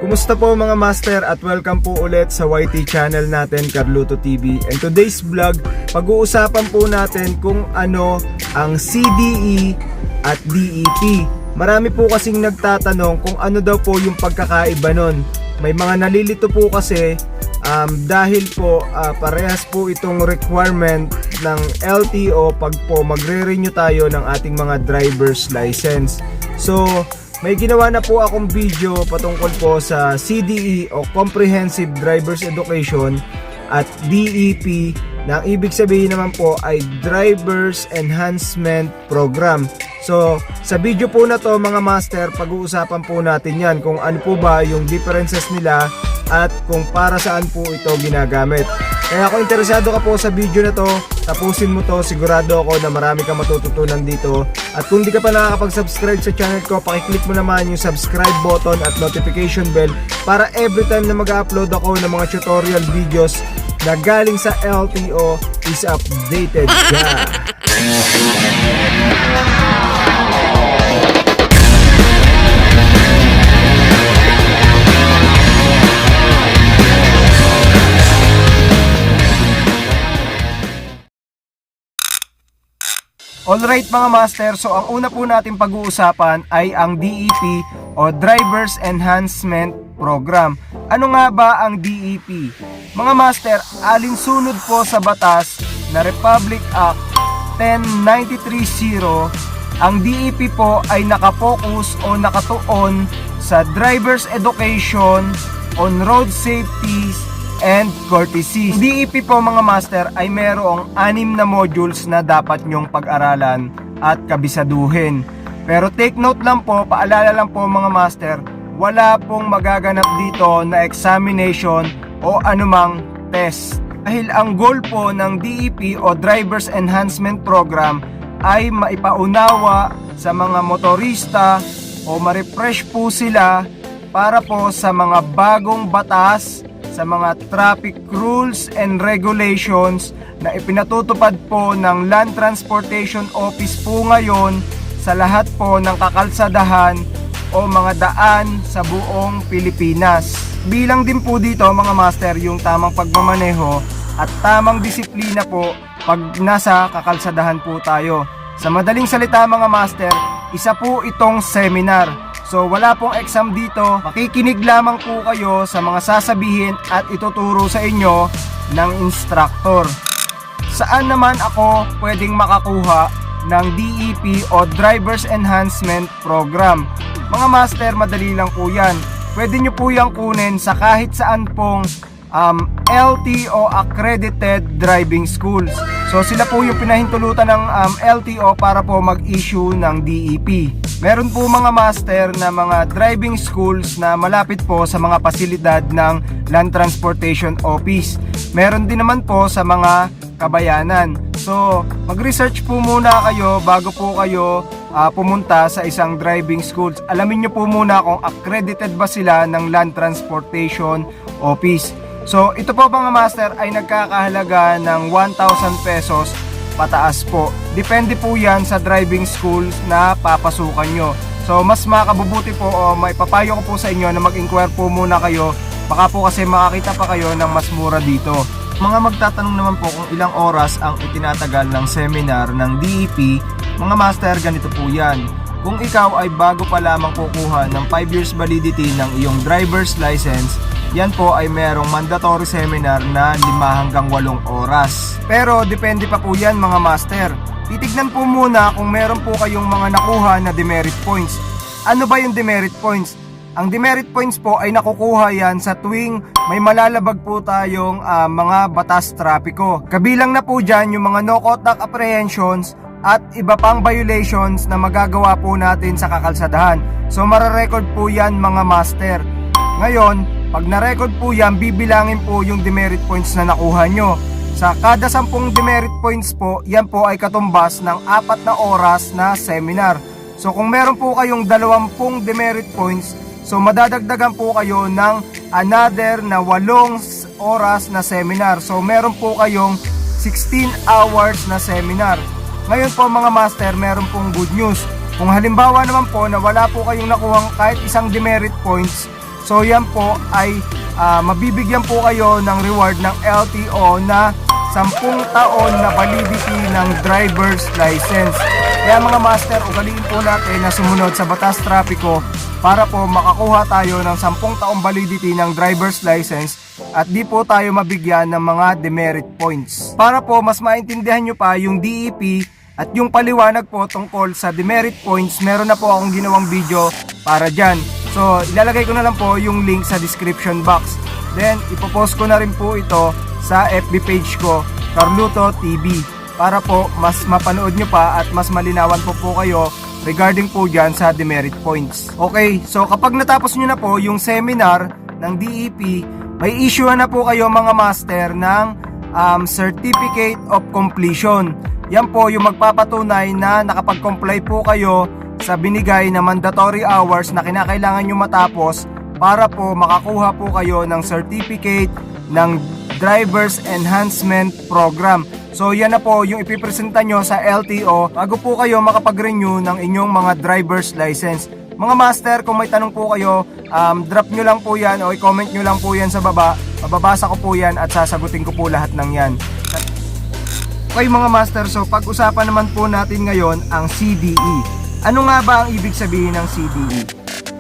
Kumusta po mga master at welcome po ulit sa YT channel natin, Carluto TV. And today's vlog, pag-uusapan po natin kung ano ang CDE at DEP. Marami po kasing nagtatanong kung ano daw po yung pagkakaiba nun. May mga nalilito po kasi dahil po parehas po itong requirement ng LTO pag po magre-renew tayo ng ating mga driver's license. So may ginawa na po akong video patungkol po sa CDE o Comprehensive Driver's Education at DEP na ibig sabihin naman po ay Driver's Enhancement Program. So sa video po na to mga master, pag-uusapan po natin yan kung ano po ba yung differences nila at kung para saan po ito ginagamit. Kaya kung interesado ka po sa video na to, tapusin mo to, sigurado ako na marami kang matututunan dito. At kung di ka pa nakakapag-subscribe sa channel ko, pakiclick mo naman yung subscribe button at notification bell para every time na mag-upload ako ng mga tutorial videos na galing sa LTO is updated ka. Alright mga master, so ang una po natin pag-uusapan ay ang DEP o Driver's Enhancement Program. Ano nga ba ang DEP? Mga master, alinsunod po sa batas na Republic Act 10930, ang DEP po ay nakafocus o nakatuon sa driver's education on road safety and courtesy. DEP po mga master ay merong 6 na modules na dapat nyong pag-aralan at kabisaduhin. Pero take note lang po, paalala lang po mga master, wala pong magaganap dito na examination o anumang test. Dahil ang goal po ng DEP o Driver's Enhancement Program ay maipaunawa sa mga motorista o ma-refresh po sila para po sa mga bagong batas, sa mga traffic rules and regulations na ipinatutupad po ng Land Transportation Office po ngayon sa lahat po ng kakalsadahan o mga daan sa buong Pilipinas. Bilang din po dito mga master yung tamang pagmamaneho at tamang disiplina po pag nasa kakalsadahan po tayo. Sa madaling salita mga master, isa po itong seminar. So wala pong exam dito, makikinig lamang po kayo sa mga sasabihin at ituturo sa inyo ng instructor. Saan naman ako pwedeng makakuha ng DEP o Driver's Enhancement Program? Mga master, madali lang po yan. Pwede nyo po yung kunin sa kahit saan pong LTO accredited driving schools. So sila po yung pinahintulutan ng LTO para po mag-issue ng DEP. Meron po mga master na mga driving schools na malapit po sa mga pasilidad ng Land Transportation Office. Meron din naman po sa mga kabayanan. So mag-research po muna kayo bago po kayo pumunta sa isang driving schools. Alamin nyo po muna kung accredited ba sila ng Land Transportation Office. So ito po mga master ay nagkakahalaga ng 1,000 pesos pataas po. Depende po yan sa driving schools na papasukan nyo. So mas makabubuti po o maipapayo ko po sa inyo na mag-inquire po muna kayo. Baka po kasi makakita pa kayo ng mas mura dito. Mga magtatanong naman po kung ilang oras ang itinatagal ng seminar ng DEP. Mga master, ganito po yan. Kung ikaw ay bago pa lamang kukuha ng 5 years validity ng iyong driver's license, yan po ay merong mandatory seminar na 5 hanggang 8 oras. Pero depende pa po yan mga master. Titignan po muna kung meron po kayong mga nakuha na demerit points. Ano ba yung demerit points? Ang demerit points po ay nakukuha yan sa tuwing may malalabag po tayong mga batas trapiko. Kabilang na po dyan yung mga no contact apprehensions at iba pang violations na magagawa po natin sa kakalsadahan. So mararecord po yan mga master. Ngayon, pag na-record po yan, bibilangin po yung demerit points na nakuha nyo. Sa kada 10 demerit points po, yan po ay katumbas ng 4 na oras na seminar. So kung meron po kayong 20 demerit points, so madadagdagan po kayo ng another na 8 oras na seminar. So meron po kayong 16 hours na seminar. Ngayon po mga master, meron pong good news. Kung halimbawa naman po na wala po kayong nakuhang kahit isang demerit points, So yan po ay mabibigyan po kayo ng reward ng LTO na 10 taon na validity ng driver's license. Kaya mga master, ugaliin po natin na sumunod sa batas trapiko para po makakuha tayo ng 10 taong validity ng driver's license at di po tayo mabigyan ng mga demerit points. Para po mas maintindihan nyo pa yung DEP at yung paliwanag po tungkol sa demerit points, meron na po akong ginawang video para dyan. So ilalagay ko na lang po yung link sa description box. Then ipopost ko na rin po ito sa FB page ko, Carluto TV, para po mas mapanood nyo pa at mas malinawan po kayo regarding po dyan sa demerit points. Okay, so kapag natapos nyo na po yung seminar ng DEP, may issue na po kayo mga master ng Certificate of Completion. Yan po yung magpapatunay na nakapag-comply po kayo sa binigay na mandatory hours na kinakailangan nyo matapos para po makakuha po kayo ng certificate ng Driver's Enhancement Program. So yan na po yung ipipresenta nyo sa LTO bago po kayo makapag-renew ng inyong mga driver's license. Mga master, kung may tanong po kayo, drop nyo lang po yan o i-comment nyo lang po yan sa baba. Mababasa ko po yan at sasagutin ko po lahat ng yan. Okay mga master, so pag-usapan naman po natin ngayon ang CDE. Ano nga ba ang ibig sabihin ng CDE?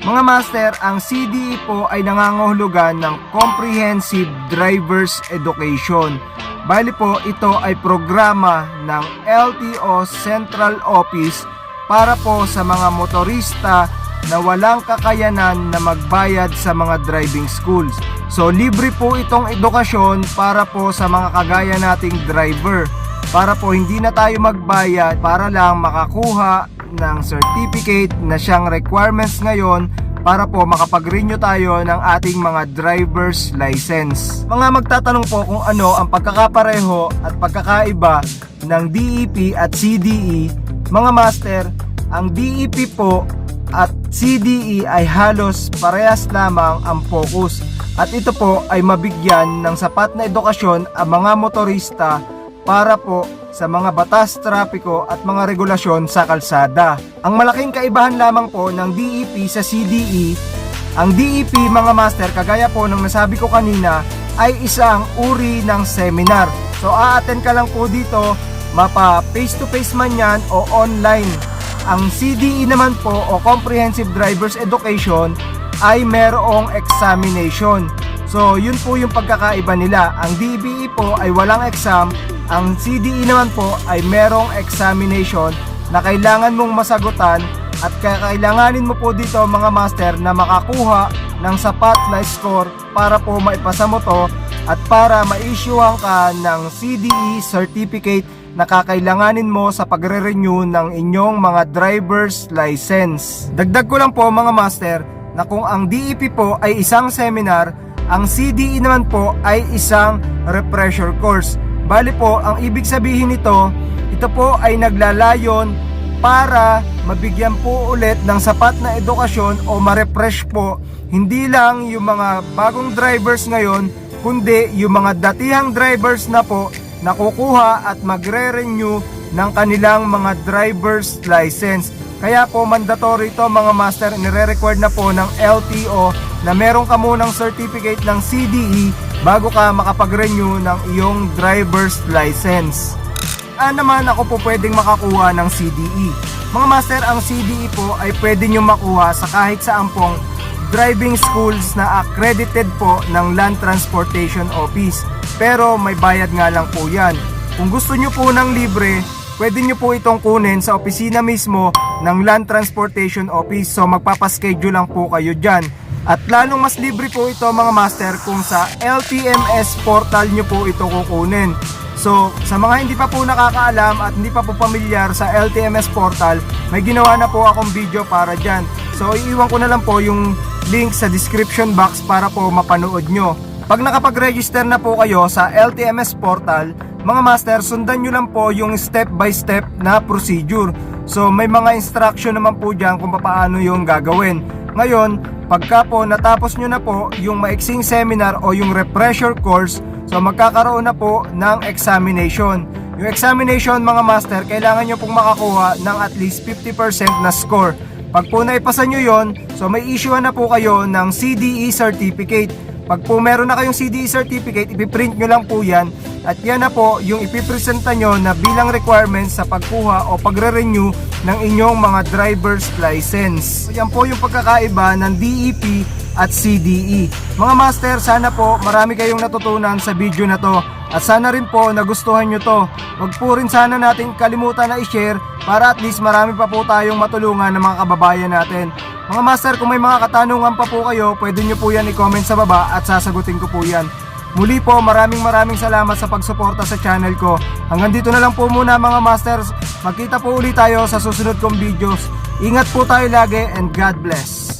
Mga master, ang CDE po ay nangangahulugan ng Comprehensive Driver's Education. Bali po, ito ay programa ng LTO Central Office para po sa mga motorista na walang kakayanan na magbayad sa mga driving schools. So libre po itong edukasyon para po sa mga kagaya nating driver, para po hindi na tayo magbayad para lang makakuha ng certificate na siyang requirements ngayon para po makapag-renew tayo ng ating mga driver's license. Mga magtatanong po kung ano ang pagkakapareho at pagkakaiba ng DEP at CDE. Mga master, ang DEP po at CDE ay halos parehas lamang ang focus at ito po ay mabigyan ng sapat na edukasyon ang mga motorista para po sa mga batas trapiko at mga regulasyon sa kalsada. Ang malaking kaibahan lamang po ng DEP sa CDE, ang DEP mga master, kagaya po ng nasabi ko kanina, ay isang uri ng seminar. So a-attend ka lang po dito, mapa face to face man yan o online. Ang CDE naman po o Comprehensive Driver's Education ay merong examination. So yun po yung pagkakaiba nila. Ang DBE po ay walang exam. Ang CDE naman po ay merong examination na kailangan mong masagutan at kailanganin mo po dito mga master na makakuha ng sapat na score para po maipasa mo to at para ma-issuehan ka ng CDE certificate na kakailanganin mo sa pagre-renew ng inyong mga driver's license. Dagdag ko lang po mga master na kung ang DEP po ay isang seminar, ang CDE naman po ay isang refresher course. Bali po, ang ibig sabihin nito, ito po ay naglalayon para mabigyan po ulit ng sapat na edukasyon o ma-refresh po hindi lang yung mga bagong drivers ngayon, kundi yung mga datihang drivers na po nakukuha at magre-renew ng kanilang mga driver's license. Kaya po mandatory ito mga master, nire-required na po ng LTO na meron ka munang certificate ng CDE bago ka makapag-renew ng iyong driver's license. Naman ako po pwedeng makakuha ng CDE. Mga master, ang CDE po ay pwede nyo makuha sa kahit saan pong driving schools na accredited po ng Land Transportation Office. Pero may bayad nga lang po yan. Kung gusto nyo po ng libre, pwede nyo po itong kunin sa opisina mismo ng Land Transportation Office. So magpapaschedule lang po kayo dyan. At lalong mas libre po ito mga master kung sa LTMS portal nyo po ito kukunin. So sa mga hindi pa po nakakaalam at hindi pa po pamilyar sa LTMS portal, may ginawa na po akong video para dyan. So iiwan ko na lang po yung link sa description box para po mapanood nyo. Pag nakapag-register na po kayo sa LTMS portal, mga master, sundan nyo lang po yung step by step na procedure. So may mga instruction naman po dyan kung paano yung gagawin. Ngayon, pagka po natapos nyo na po yung maiksing seminar o yung refresher course, so magkakaroon na po ng examination. Yung examination mga master, kailangan nyo pong makakuha ng at least 50% na score. Pag po naipasa nyo yon, so may issue na po kayo ng CDE certificate. Pag po meron na kayong CDE certificate, ipiprint nyo lang po yan. At yan na po yung ipipresenta nyo na bilang requirements sa pagkuha o pagre-renew ng inyong mga driver's license. Yan po yung pagkakaiba ng DEP at CDE. Mga master, sana po marami kayong natutunan sa video na to. At sana rin po nagustuhan nyo to. Huwag po rin sana natin kalimutan na i-share para at least marami pa po tayong matulungan ng mga kababayan natin. Mga master, kung may mga katanungan pa po kayo, pwede nyo po yan i-comment sa baba at sasagutin ko po yan. Muli po, maraming salamat sa pagsuporta sa channel ko. Hanggang dito na lang po muna mga masters. Magkita po ulit tayo sa susunod kong videos. Ingat po tayo lagi and God bless.